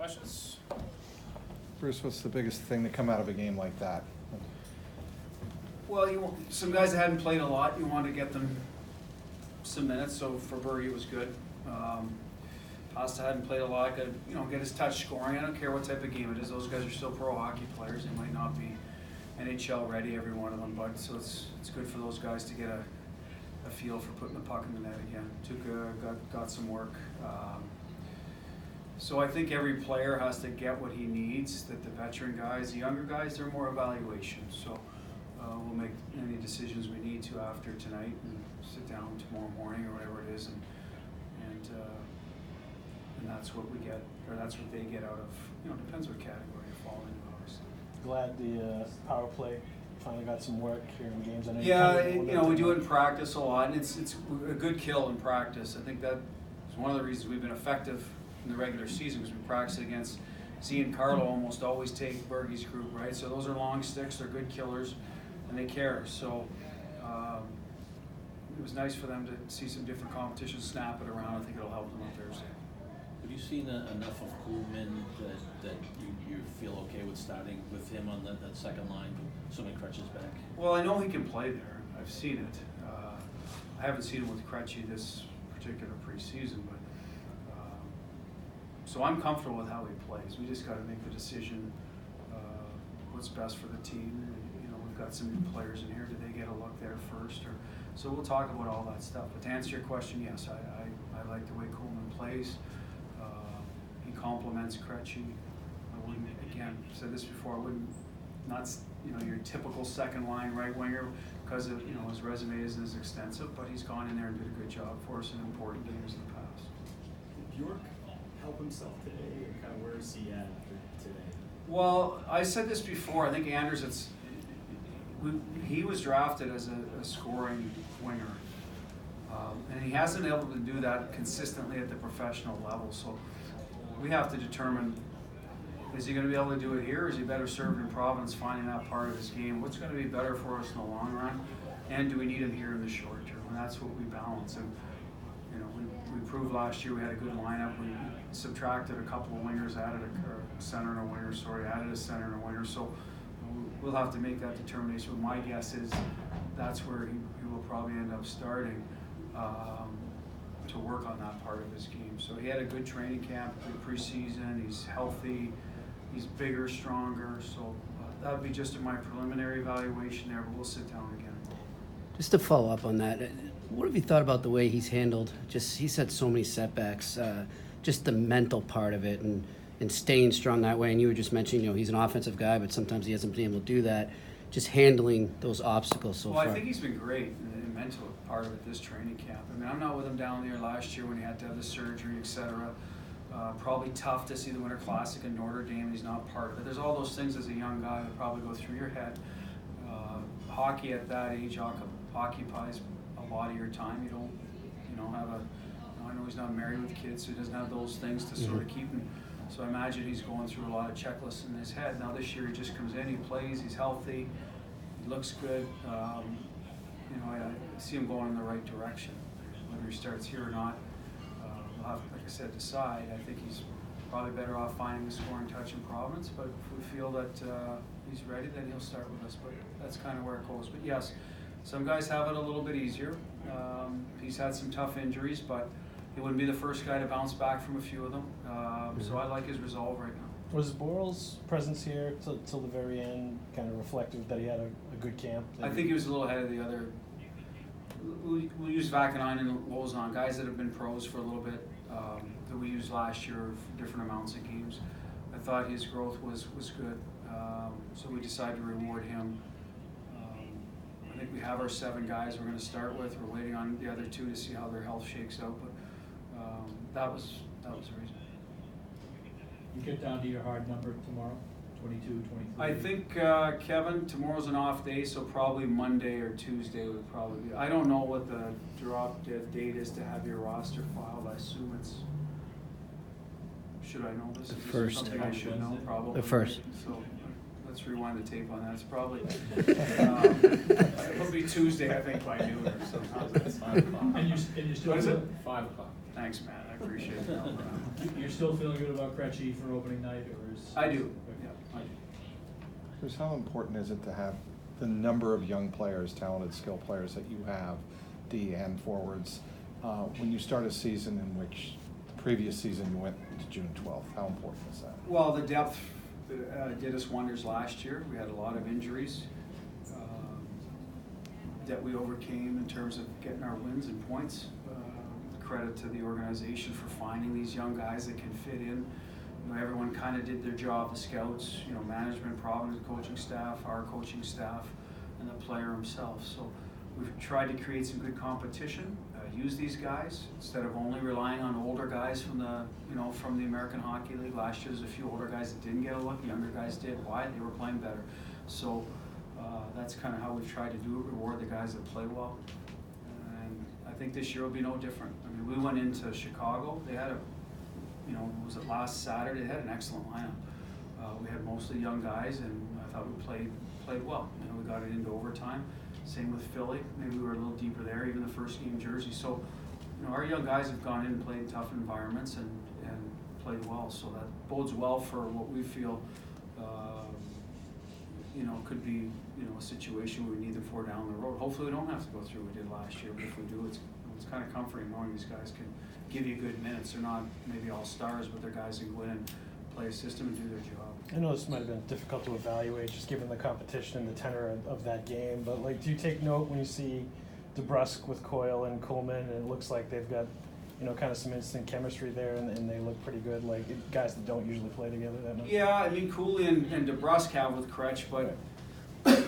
Questions? Bruce, what's the biggest thing to come out of a game like that? Well, some guys that hadn't played a lot, you want to get them some minutes. So for Berge, it was good. Pasta hadn't played a lot. Got to get his touch scoring. I don't care what type of game it is. Those guys are still pro hockey players. They might not be NHL ready, every one of them, but so it's good for those guys to get a feel for putting the puck in the net again. Got some work. So I think every player has to get what he needs. That the veteran guys, the younger guys, they're more evaluation. So we'll make any decisions we need to after tonight and sit down tomorrow morning or whatever it is, and that's what we get, or that's what they get out of. Depends what category you fall into, obviously. Glad the power play finally got some work here in games. I know Yeah, we do it in practice a lot, and it's a good kill in practice. I think that is one of the reasons we've been effective in the regular season, because we practice against Z and Carlo almost always take Berge's group, right? So those are long sticks, they're good killers, and they care. So it was nice for them to see some different competition, snap it around. I think it'll help them on Thursday. Have you seen enough of Koolman that you feel okay with starting with him on that second line, assuming Crutch is back? Well, I know he can play there. I've seen it. I haven't seen him with Krejci this particular preseason, but so I'm comfortable with how he plays. We just got to make the decision what's best for the team. We've got some new players in here. Did they get a look there first? So we'll talk about all that stuff. But to answer your question, yes, I like the way Koolman plays. He complements Krejci. I wouldn't, again, said this before, I wouldn't, not your typical second line right winger, because of his resume isn't as extensive, but he's gone in there and did a good job for us in important games in the past. Did Bjork help himself today, or kind of where is he at today? Well, I said this before. I think Anders, he was drafted as a scoring winger, and he hasn't been able to do that consistently at the professional level. So we have to determine, is he going to be able to do it here, or is he better served in Providence, finding that part of his game? What's going to be better for us in the long run, and do we need him here in the short term? And that's what we balance. And we proved last year we had a good lineup. We subtracted a couple of wingers, added a center and a winger. Added a center and a winger. So we'll have to make that determination. But my guess is that's where he will probably end up starting to work on that part of his game. So he had a good training camp, good preseason. He's healthy. He's bigger, stronger. So that would be just my preliminary evaluation there. But we'll sit down again. Just to follow up on that, what have you thought about the way he's handled? He's had so many setbacks. Just the mental part of it and staying strong that way. And you were just mentioning, he's an offensive guy, but sometimes he hasn't been able to do that. Just handling those obstacles so far. Well, I think he's been great in the mental part of it this training camp. I mean, I'm not with him down there last year when he had to have the surgery, etc. Probably tough to see the Winter Classic in Notre Dame, and he's not part of it. There's all those things as a young guy that probably go through your head. Hockey at that age occupies a lot of your time. You don't have I know he's not married with kids, so he doesn't have those things to sort of keep him. So I imagine he's going through a lot of checklists in his head. Now this year he just comes in, he plays, he's healthy, he looks good. I see him going in the right direction. Whether he starts here or not, we'll have, like I said, decide. I think he's probably better off finding the scoring touch in Providence, but if we feel that he's ready, then he'll start with us. But that's kind of where it goes. But yes, some guys have it a little bit easier. He's had some tough injuries, but he wouldn't be the first guy to bounce back from a few of them. So I like his resolve right now. Was Boral's presence here till the very end kind of reflective that he had a good camp? I think he was a little ahead of the other. We'll use Vakanainen and Lozon, guys that have been pros for a little bit, that we used last year for different amounts of games. I thought his growth was good, so we decided to reward him. I think we have our 7 guys we're going to start with. We're waiting on the other 2 to see how their health shakes out, but that was the reason. You get down to your hard number tomorrow, 22, 23? I think, Kevin, tomorrow's an off day, so probably Monday or Tuesday would probably be. I don't know what the drop dead date is to have your roster filed. I assume it's, should I know this? The Is this first. something I should know, probably. The first. So let's rewind the tape on that. It's probably, it'll be Tuesday, I think, by noon or something. And you still What is it? 5 o'clock. Thanks, Matt. appreciate it. You're still feeling good about Krejci for opening night, or is? I do, yeah, I do. Bruce, how important is it to have the number of young players, talented, skilled players that you have, D and forwards, when you start a season in which the previous season you went to June 12th? How important is that? Well, the depth did us wonders last year. We had a lot of injuries that we overcame in terms of getting our wins and points. Credit to the organization for finding these young guys that can fit in. You know, everyone kind of did their job, the scouts, you know, management, Providence coaching staff, our coaching staff, and the player himself. So we've tried to create some good competition, use these guys instead of only relying on older guys from the American Hockey League. Last year, there's a few older guys that didn't get a look. Younger guys did. Why? They were playing better. So that's kind of how we've tried to do it. Reward the guys that play well. And I think this year will be no different. I mean, we went into Chicago. They had was it last Saturday? They had an excellent lineup. We had mostly young guys, and I thought we played well. You know, we got it into overtime. Same with Philly. Maybe we were a little deeper there, even the first game Jersey. So, you know, our young guys have gone in and played in tough environments and played well. So that bodes well for what we feel, could be, a situation we need them for down the road. Hopefully we don't have to go through what we did last year, but if we do, it's kind of comforting knowing these guys can give you good minutes. They're not maybe all stars, but they're guys who go in and play a system and do their job. I know this might have been difficult to evaluate just given the competition and the tenor of that game, but like, do you take note when you see DeBrusk with Coyle and Coleman, and it looks like they've got, kind of some instant chemistry there, and they look pretty good, like guys that don't usually play together that much? Yeah, I mean, Cooley and DeBrusk have with Kretsch, but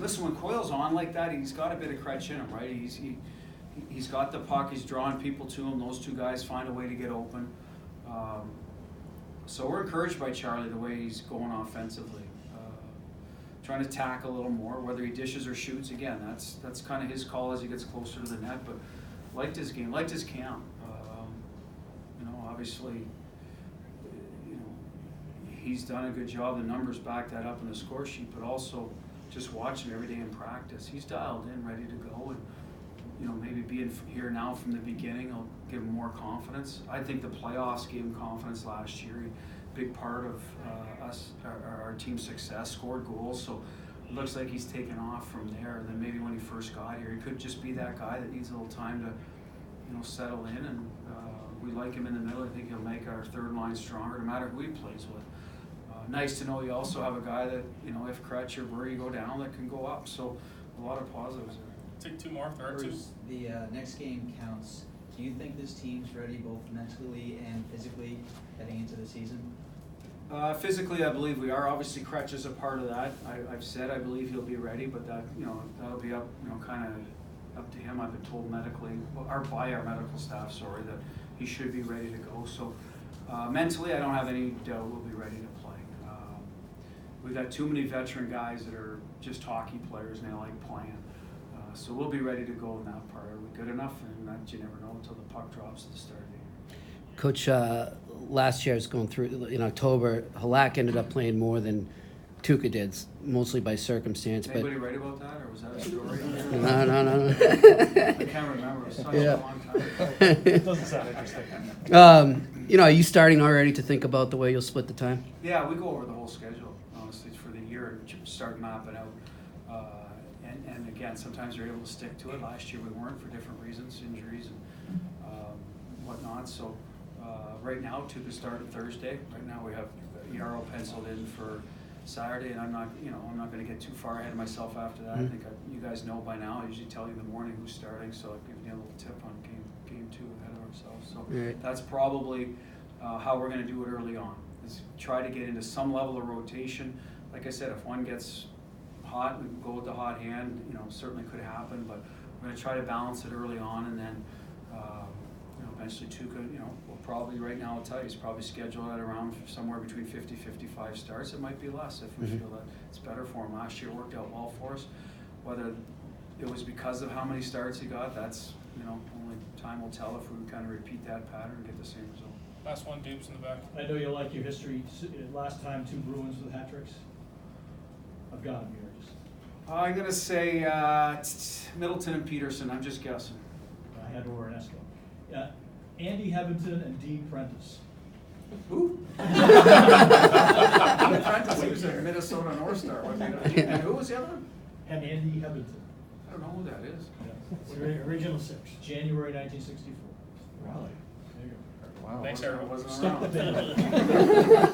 listen, when Coyle's on like that, he's got a bit of Kretsch in him, right? He's got the puck, he's drawing people to him. Those two guys find a way to get open. So we're encouraged by Charlie, the way he's going offensively. Trying to tackle a little more, whether he dishes or shoots. Again, that's kind of his call as he gets closer to the net, but liked his game, liked his camp. Obviously, he's done a good job. The numbers back that up in the score sheet, but also just watching every day in practice. He's dialed in, ready to go, and maybe being here now from the beginning will give him more confidence. I think the playoffs gave him confidence last year. Big part of our team's success, scored goals, so it looks like he's taken off from there. And then maybe when he first got here, he could just be that guy that needs a little time to settle in, and we like him in the middle. I think he'll make our third line stronger no matter who he plays with. Nice to know you also have a guy that, if Kretsch or Burry go down, that can go up. So a lot of positives there. Take two more, third two. Bruce, the next game counts. Do you think this team's ready both mentally and physically heading into the season? Physically, I believe we are. Obviously, Kretsch is a part of that. I've said I believe he'll be ready, but that'll be up, kind of up to him. I've been told medically, or by our medical staff, that he should be ready to go. So mentally, I don't have any doubt we'll be ready to play. We've got too many veteran guys that are just hockey players and they like playing. So we'll be ready to go in that part. Are we good enough? And that you never know until the puck drops at the start of the year. Coach, last year I was going through, in October, Halak ended up playing more than Tuukka did, mostly by circumstance. Anybody write about that, or was that a story? No. I can't remember. It was such a long time. It doesn't sound interesting. Are you starting already to think about the way you'll split the time? Yeah, we go over the whole schedule, honestly, for the year, and start mapping out. And again, sometimes you're able to stick to it. Last year we weren't for different reasons, injuries and whatnot. So right now, Tuukka started Thursday. Right now we have Yarrow penciled in for Saturday, and I'm not going to get too far ahead of myself after that. Mm-hmm. I think you guys know by now. I usually tell you in the morning who's starting, so I'll give you a little tip on game 2 ahead of ourselves. So right. That's probably how we're going to do it early on. Is try to get into some level of rotation. Like I said, if one gets hot, we can go with the hot hand. Certainly could happen, but we're going to try to balance it early on, and then eventually Tuukka, will probably right now I'll tell you he's probably scheduled at around somewhere between 50-55 starts. It might be less if we feel that it's better for him. Last year worked out well for us. Whether it was because of how many starts he got, that's only time will tell if we can kind of repeat that pattern and get the same result. Last one, Dupes in the back. I know you like your history. Last time 2 Bruins with hat tricks. I've got them here. I'm going to say Middleton and Peterson. I'm just guessing. I had Oranesco. Yeah. Andy Hebbington and Dean Prentice. Who? Prentice, he was a Minnesota North Star, wasn't he? And who was the other one? And Andy Hebbington. I don't know who that is. Original six, January 1964. Really? There you go. Wow. Thanks, I everyone. wasn't Stop around. the